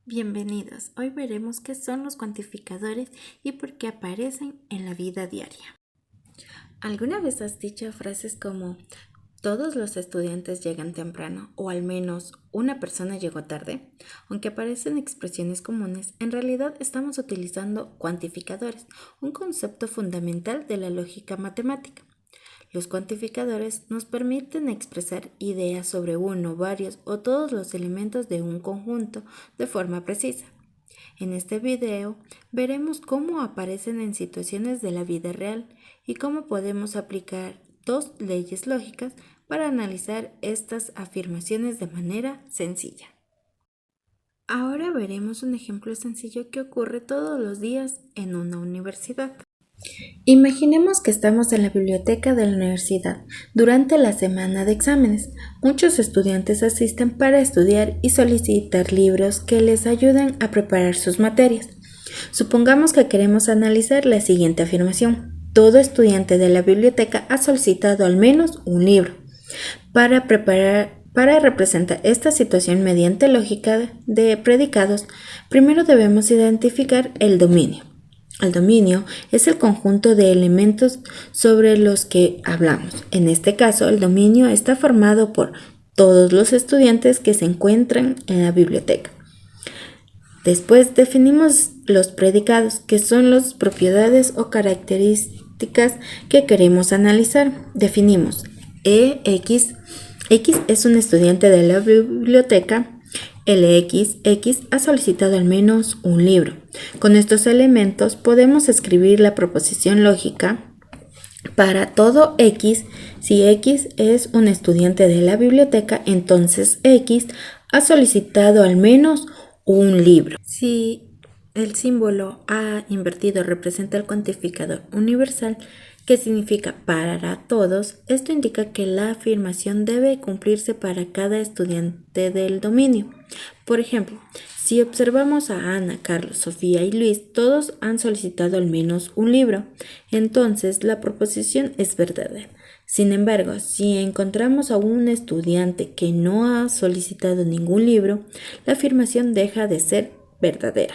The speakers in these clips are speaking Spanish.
Bienvenidos. Hoy veremos qué son los cuantificadores y por qué aparecen en la vida diaria. ¿Alguna vez has dicho frases como todos los estudiantes llegan temprano o al menos una persona llegó tarde? Aunque parecen expresiones comunes, en realidad estamos utilizando cuantificadores, un concepto fundamental de la lógica matemática. Los cuantificadores nos permiten expresar ideas sobre uno, varios o todos los elementos de un conjunto de forma precisa. En este video veremos cómo aparecen en situaciones de la vida real y cómo podemos aplicar dos leyes lógicas para analizar estas afirmaciones de manera sencilla. Ahora veremos un ejemplo sencillo que ocurre todos los días en una universidad. Imaginemos que estamos en la biblioteca de la universidad durante la semana de exámenes. Muchos estudiantes asisten para estudiar y solicitar libros que les ayuden a preparar sus materias. Supongamos que queremos analizar la siguiente afirmación. Todo estudiante de la biblioteca ha solicitado al menos un libro. Para representar esta situación mediante lógica de predicados, primero debemos identificar el dominio. El dominio es el conjunto de elementos sobre los que hablamos. En este caso, el dominio está formado por todos los estudiantes que se encuentran en la biblioteca. Después definimos los predicados, que son las propiedades o características que queremos analizar. Definimos X es un estudiante de la biblioteca. X ha solicitado al menos un libro. Con estos elementos podemos escribir la proposición lógica para todo X. Si X es un estudiante de la biblioteca, entonces X ha solicitado al menos un libro. Si el símbolo A invertido representa el cuantificador universal, que significa para todos, esto indica que la afirmación debe cumplirse para cada estudiante del dominio. Por ejemplo, si observamos a Ana, Carlos, Sofía y Luis, todos han solicitado al menos un libro, entonces la proposición es verdadera. Sin embargo, si encontramos a un estudiante que no ha solicitado ningún libro, la afirmación deja de ser verdadera.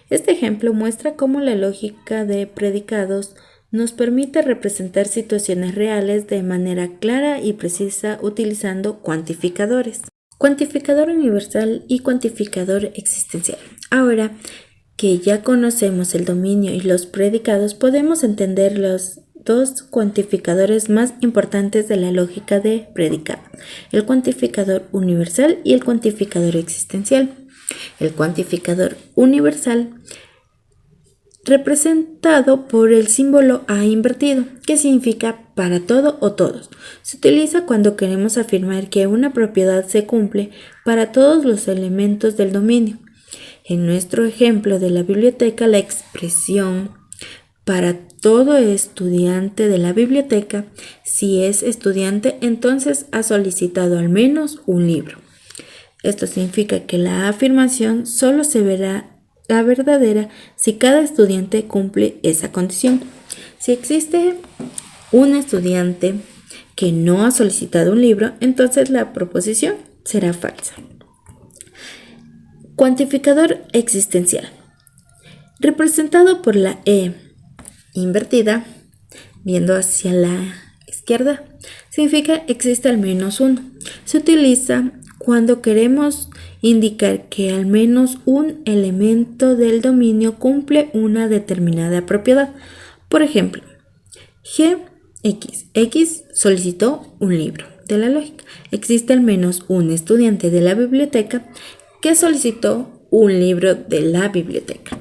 Este ejemplo muestra cómo la lógica de predicados nos permite representar situaciones reales de manera clara y precisa utilizando cuantificadores. Cuantificador universal y cuantificador existencial. Ahora que ya conocemos el dominio y los predicados, podemos entender los dos cuantificadores más importantes de la lógica de predicado: el cuantificador universal y el cuantificador existencial. El cuantificador universal representado por el símbolo A invertido, que significa para todo o todos. Se utiliza cuando queremos afirmar que una propiedad se cumple para todos los elementos del dominio. En nuestro ejemplo de la biblioteca, la expresión para todo estudiante de la biblioteca, si es estudiante, entonces ha solicitado al menos un libro. Esto significa que la afirmación solo se verá la verdadera si cada estudiante cumple esa condición. Si existe un estudiante que no ha solicitado un libro, entonces la proposición será falsa. Cuantificador existencial. Representado por la E invertida, viendo hacia la izquierda, significa existe al menos uno. Se utiliza cuando queremos indicar que al menos un elemento del dominio cumple una determinada propiedad. Por ejemplo, X solicitó un libro. De la lógica, existe al menos un estudiante de la biblioteca que solicitó un libro de la biblioteca.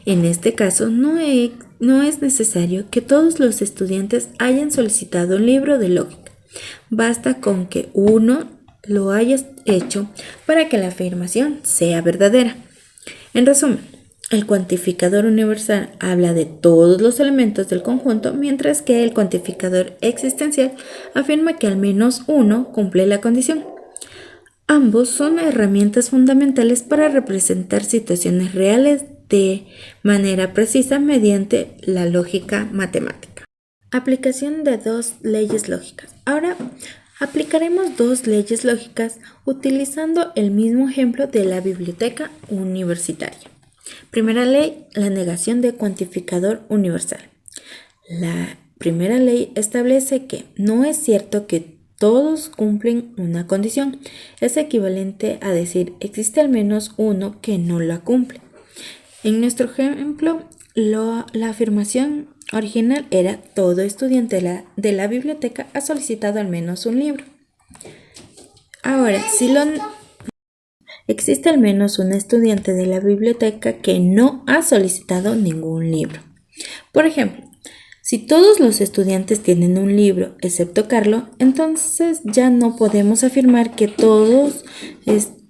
En este caso, no es necesario que todos los estudiantes hayan solicitado un libro de lógica. Basta con que uno lo hayas hecho para que la afirmación sea verdadera. En resumen, el cuantificador universal habla de todos los elementos del conjunto, mientras que el cuantificador existencial afirma que al menos uno cumple la condición. Ambos son herramientas fundamentales para representar situaciones reales de manera precisa mediante la lógica matemática. Aplicación de dos leyes lógicas. Ahora Aplicaremos dos leyes lógicas utilizando el mismo ejemplo de la biblioteca universitaria. Primera ley, la negación de cuantificador universal. La primera ley establece que no es cierto que todos cumplen una condición. Es equivalente a decir existe al menos uno que no la cumple. En nuestro ejemplo, la afirmación original era todo estudiante de la biblioteca ha solicitado al menos un libro. Ahora, existe al menos un estudiante de la biblioteca que no ha solicitado ningún libro. Por ejemplo, si todos los estudiantes tienen un libro, excepto Carlos, entonces ya no podemos afirmar que todos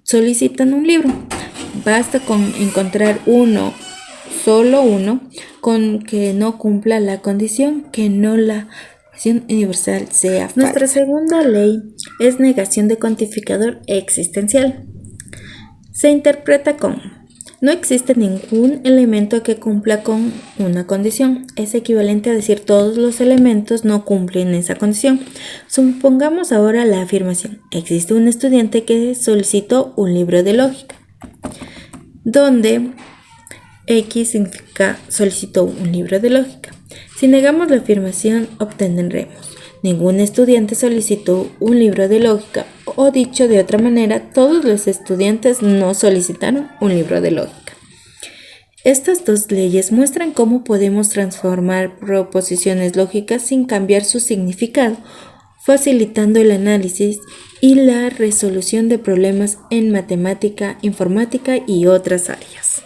solicitan un libro. Basta con encontrar solo uno, con que no cumpla la condición, que no la afirmación universal sea falsa. Nuestra segunda ley es negación de cuantificador existencial. Se interpreta como no existe ningún elemento que cumpla con una condición. Es equivalente a decir todos los elementos no cumplen esa condición. Supongamos ahora la afirmación. Existe un estudiante que solicitó un libro de lógica, donde X significa solicitó un libro de lógica. Si negamos la afirmación, obtendremos ningún estudiante solicitó un libro de lógica, o dicho de otra manera, todos los estudiantes no solicitaron un libro de lógica. Estas dos leyes muestran cómo podemos transformar proposiciones lógicas sin cambiar su significado, facilitando el análisis y la resolución de problemas en matemática, informática y otras áreas.